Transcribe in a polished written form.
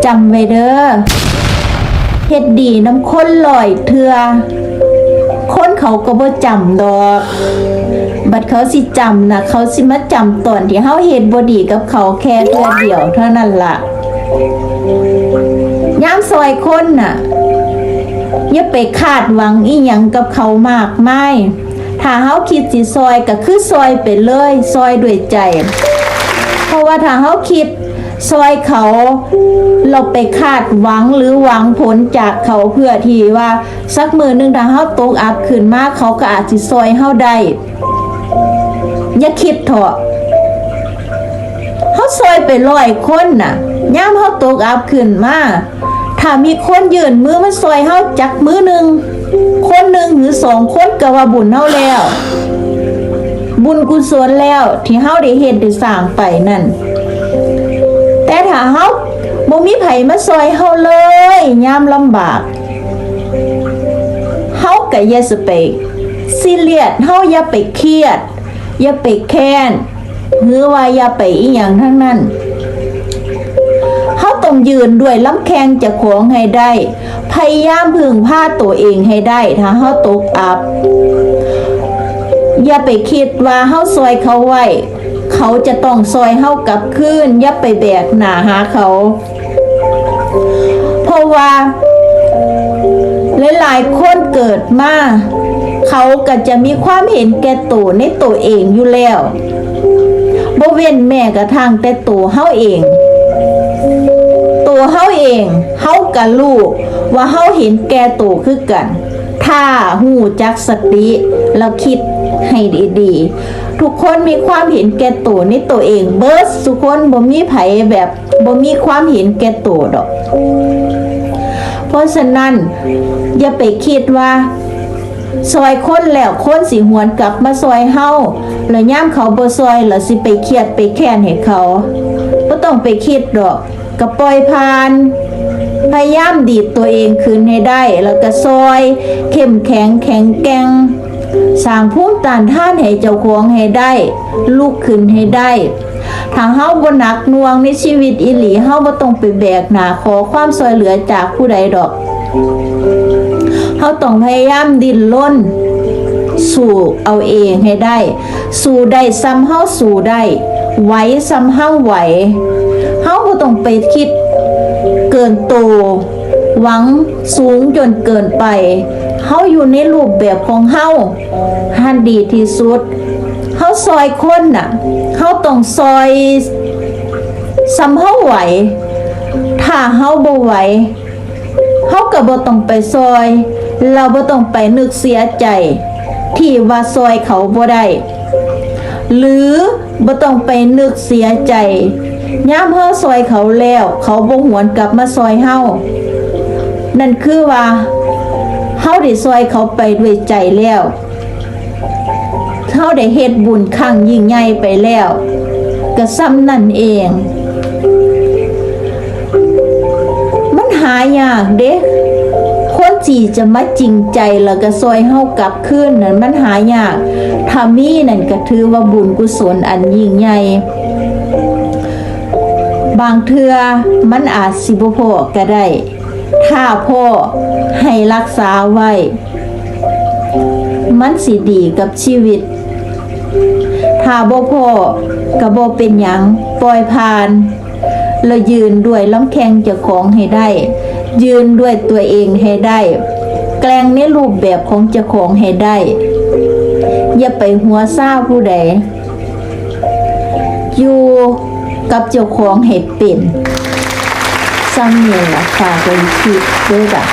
จำไว้เด้อเฮ็ดดีน้ำคนลอยเถื่อคนเขาก็บ่จำดอกบัดเขาสิจำนะเขาสิมาจำตอนที่เฮาเฮ็ดบ่ดีกับเขาแค่เทื่อเดียวเท่านั้นล่ะยามซอยคนน่ะอย่าไปคาดหวังอีหยังกับเขามากมายถ้าเฮาคิดสิซอยก็คือซอยไปเลยซอยด้วยใจเพราะว่าถ้าเฮาคิดซอยเขาเราไปคาดหวังหรือหวังผลจากเขาเพื่อที่ว่าสักมื้อนึงถ้าเฮาตกอับขึ้นมาเขาก็อาจสิซอยเฮาได้อย่าคิดเถอะเฮาซอยไป100คนน่ะยามเฮาตกอับขึ้นมาถ้ามีคนยื่นมือมาซอยเฮาจักมือนึงคนหนึ่งหรือ2คนก็ว่าบุญเฮาแล้วบุญกุศลแล้วที่เฮาได้เฮ็ดได้สร้างไปนั่นแต่ถ้าเฮาบ่มีไผมาซอยเฮาเลยยามลำบากเฮาก็อย่าสิไปซีเรียสเฮาอย่าไปเครียดอย่าไปแค้นหรือว่าอย่าไปอีหยังทั้งนั้นเฮาต้องยืนด้วยลำแข้งเจ้าของให้ได้พยายามพึ่งพาตัวเองให้ได้ถ้าเฮาตกอับอย่าไปคิดว่าเฮาซอยเขาไว้เขาจะต้องซอยเฮากลับคืนอย่าไปแบกหน้าหาเขาเพราะว่าหลายๆคนเกิดมาเขาก็จะมีความเห็นแก่ตัวในตัวเองอยู่แล้วบ่เว้นแม้กระทั่งแต่ตัวเฮาเองตัวเฮาเองเฮาก็รู้ว่าเฮาเห็นแก่ตัวคือกันถ้าหูจักสติแล้วคิดให้ดีๆทุกคนมีความเห็นแก่ตัวในตัวเองเบิดทุกคนบ่มีไผแบบบ่มีความเห็นแก่ตัวดอกเพราะฉะนั้นอย่าไปคิดว่าซอยคนแล้วคนสิหวนกลับมาซอยเฮาแล้วยามเขาบ่ซอยแล้วสิไปเครียดไปแค้นให้เขาบ่ต้องไปคิดดอกก็ปล่อยผ่านพยายามดีดตัวเองขึ้นให้ได้แล้วก็ซอยเข้มแข็งแข็งแกร่งสร้างภูมิต้านทานให้เจ้าของให้ได้ลุกขึ้นให้ได้ถ้าเฮาบ่หนักหน่วงในชีวิตอีหลีเฮาบ่ต้องไปแบกหน้าขอความช่วยเหลือจากผู้ใดดอกเฮาต้องพยายามดิ้นรนสู้เอาเองให้ได้สู้ได้ซ้ำเฮาสู้ได้ไหวซ้ำเฮาไหวเฮาบ่ต้องไปคิดเกินโตหวังสูงจนเกินไปเฮาอยู่ในรูปแบบของเฮาให้ดีที่สุดเฮาซอยคนน่ะเฮาต้องซอยซ้ำเฮาไหวถ้าเฮาบ่ไหวเฮาก็บ่ต้องไปซอยเราบ่ต้องไปนึกเสียใจที่ว่าซอยเขาบ่ได้หรือบ่ต้องไปนึกเสียใจยามเฮาซอยเขาแล้วเขาบ่หวนกลับมาซอยเฮานั่นคือว่าเฮาได้ซอยเขาไปด้วยใจแล้วเฮาได้เฮ็ดบุญครั้งยิ่งใหญ่ไปแล้วก็ซ้ำนั่นเองมันหายากเด้คนที่จะมาจริงใจแล้วก็ซอยเฮากลับคืนนั่นมันหายากถ้ามีนั่นก็ถือว่าบุญกุศลอันยิ่งใหญ่บางเทื่อมันอาจสิบ่พอก็ได้ถ้าพ่อให้รักษาไว้มันสิดีกับชีวิตถ้าบ่พอก็บ่เป็นหยังปล่อยผ่านแล้วยืนด้วยลำแข้งเจ้าของให้ได้ยืนด้วยตัวเองให้ได้แกล้งในรูปแบบของเจ้าของให้ได้อย่าไปหัวซ่าผู้ใดอยู่กับเจ้าของให้เป็นซ้ำเนี่ยล่ะฝากไว้คิดด้วยจ้ะ